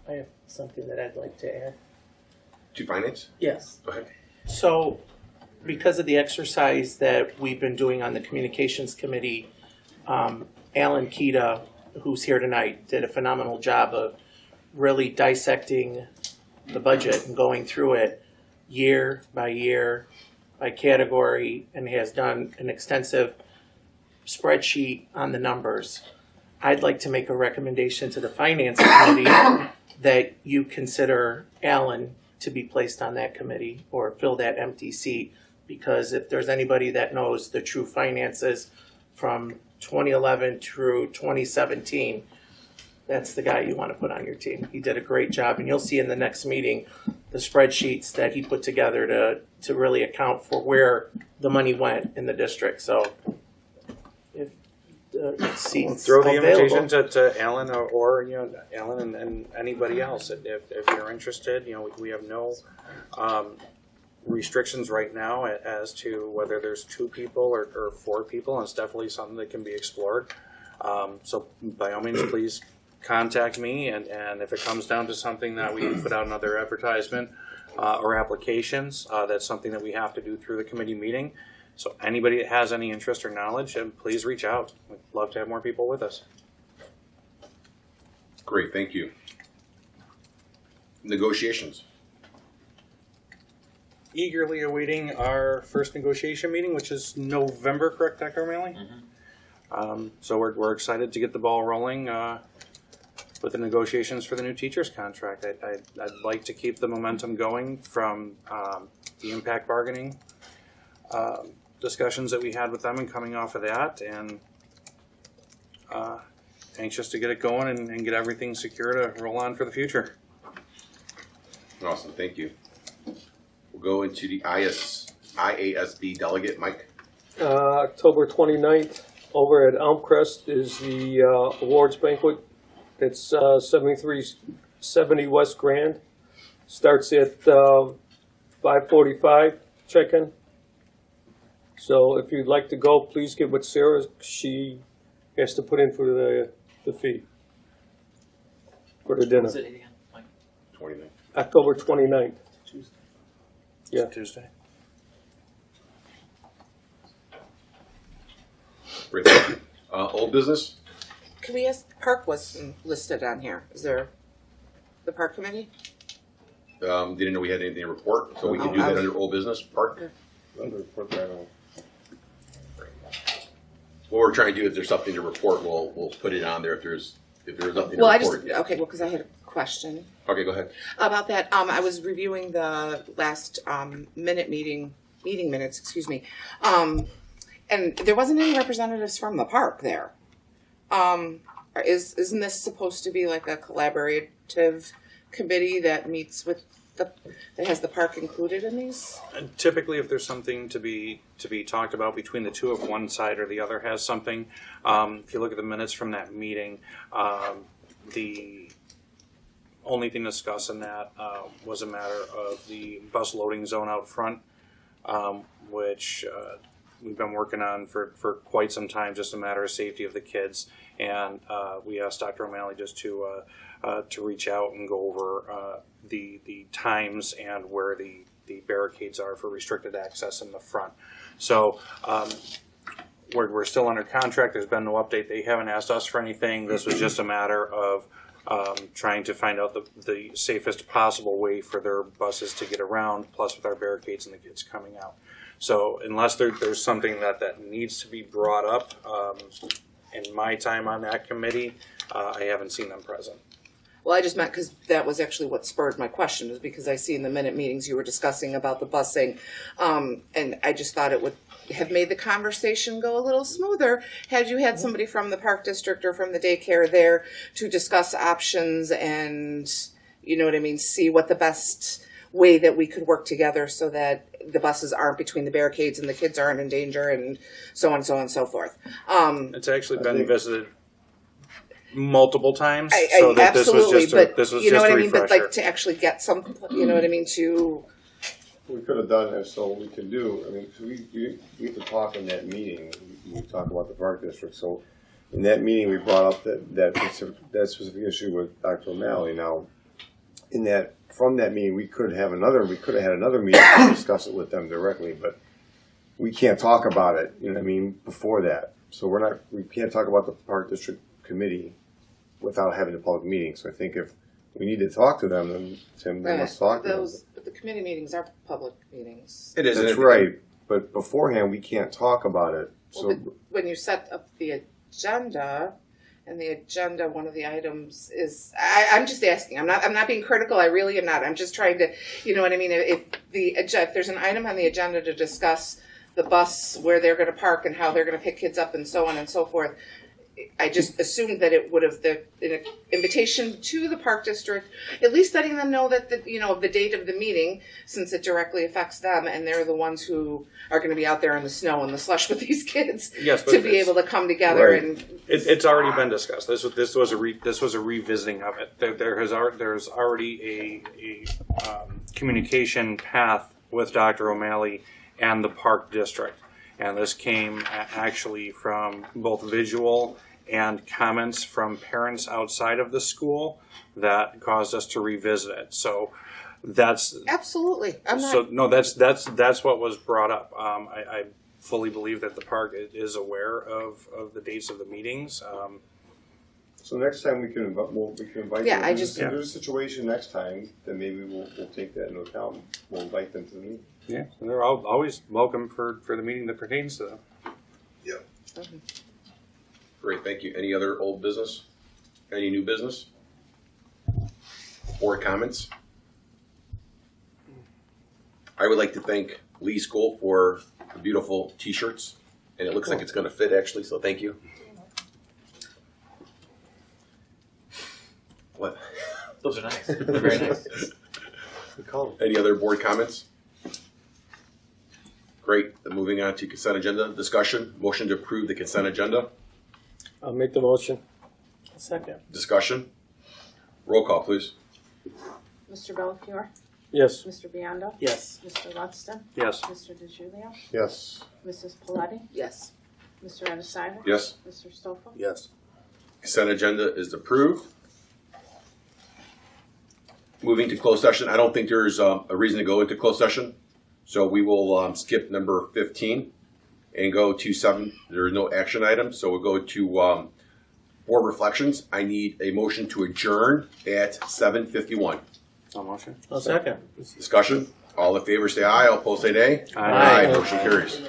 I have something that I'd like to add. To finance? Yes. Go ahead. So, because of the exercise that we've been doing on the communications committee, Alan Kita, who's here tonight, did a phenomenal job of really dissecting the budget and going through it year by category, and has done an extensive spreadsheet on the numbers. I'd like to make a recommendation to the finance committee that you consider Alan to be placed on that committee or fill that empty seat, because if there's anybody that knows the true finances from 2011 through 2017, that's the guy you want to put on your team. He did a great job, and you'll see in the next meeting the spreadsheets that he put together to really account for where the money went in the district. So if seats Throw the available, invitation to Alan or Alan and anybody else if you're interested. We have no restrictions right now as to whether there's 2 people or 4 people, and it's definitely something that can be explored. So by all means, please contact me, and if it comes down to something that we put out another advertisement or applications, that's something that we have to do through the committee meeting. So anybody that has any interest or knowledge, please reach out. We'd love to have more people with us. Great, thank you. Negotiations. Eagerly awaiting our first negotiation meeting, which is November, correct, Dr. O'Malley? Mm-hmm. So we're excited to get the ball rolling with the negotiations for the new teacher's contract. I'd like to keep the momentum going from the impact bargaining discussions that we had with them, and coming off of that, and anxious to get it going and get everything secure to roll on for the future. Awesome, thank you. We'll go into the IASB delegate, Mike. October 29th over at Elmcrest is the awards banquet. It's 7370 West Grand. Starts at 5:45 check-in. So if you'd like to go, please get with Sarah. She has to put in for the fee for the dinner. What's it again? Like 29. October 29th. Tuesday. Yeah. Tuesday. Great, thank you. Old business? Can we ask, park wasn't listed on here. Is there the park committee? Didn't know we had anything to report, so we can do that under old business. Park? What we're trying to do, if there's something to report, we'll put it on there if there's nothing to report. Because I had a question Okay, go ahead. about that. I was reviewing the last meeting minutes, excuse me. And there wasn't any representatives from the park there. Isn't this supposed to be like a collaborative committee that meets with that has the park included in these? And typically, if there's something to be talked about between the two, if one side or the other has something, if you look at the minutes from that meeting, the only thing discussed in that was a matter of the bus loading zone out front, which we've been working on for quite some time, just a matter of safety of the kids. And we asked Dr. O'Malley just to reach out and go over the times and where the barricades are for restricted access in the front. So we're still under contract. There's been no update. They haven't asked us for anything. This was just a matter of trying to find out the safest possible way for their buses to get around, plus with our barricades and the kids coming out. So unless there's something that needs to be brought up in my time on that committee, I haven't seen them present. Well, I just meant because that was actually what spurred my question, was because I see in the minute meetings you were discussing about the busing, and I just thought it would have made the conversation go a little smoother had you had somebody from the park district or from the daycare there to discuss options and, you know what I mean, see what the best way that we could work together so that the buses aren't between the barricades and the kids aren't in danger and so on and so forth. It's actually been visited multiple times, so that absolutely, this was you know just what a I mean. refresher. But like to actually get some, you know what I mean. To we could have done this, so we can do. I mean, so we get to talk in that meeting. We talk about the park district. So in that meeting, we brought up that specific issue with Dr. O'Malley. Now, from that meeting, we could have had another meeting to discuss it with them directly, but we can't talk about it, you know what I mean, before that. So we can't talk about the Park District Committee without having a public meeting. So I think if we need to talk to them, then Tim, we must talk to them. But the committee meetings are public meetings. It is. That's right, but beforehand, we can't talk about it. Well, So, but when you set up the agenda, and the agenda, one of the items is, I'm just asking, I'm not being critical, I really am not, I'm just trying to, you know what I mean, if there's an item on the agenda to discuss the bus, where they're gonna park and how they're gonna pick kids up and so on and so forth, I just assumed that it would have, an invitation to the Park District, at least letting them know that, the date of the meeting, since it directly affects them, and they're the ones who are gonna be out there in the snow and the slush with these kids, Yes, but to be it's- able to come together Right. and. It's already been discussed. This was a revisiting of it. There's already a communication path with Dr. O'Malley and the Park District, and this came actually from both visual and comments from parents outside of the school that caused us to revisit it. So that's Absolutely, I'm not. so no, that's what was brought up. I fully believe that the park is aware of the dates of the meetings. so next time we can invite Yeah, them. I just- If there's a situation next time, then maybe we'll take that into account. We'll invite them to the meeting. Yeah, and they're always welcome for the meeting that pertains to them. Great, thank you. Any other old business? Any new business? Or comments? I would like to thank Lee School for the beautiful t-shirts, and it looks like it's gonna fit actually, so thank you. What? Those are nice. They're very nice. Good call. Any other board comments? Great, then moving on to consent agenda discussion. Motion to approve the consent agenda. I'll make the motion. Second. Discussion. Roll call, please. Mr. Belfiore, Yes. Mr. Biondo, Yes. Mr. Ludston, Yes. Mr. DeJulio, Yes. Mrs. Paletti, Yes. Mr. Edisiver. Yes. Mr. Stoffel. Yes. Consent agenda is approved. Moving to closed session, I don't think there's a reason to go into closed session, so we will skip number 15 and go to 7. There are no action items, so we'll go to board reflections. I need a motion to adjourn at 7:51. No motion. Second. Discussion, all in favor say aye, all opposed say nay. Aye. Motion carries.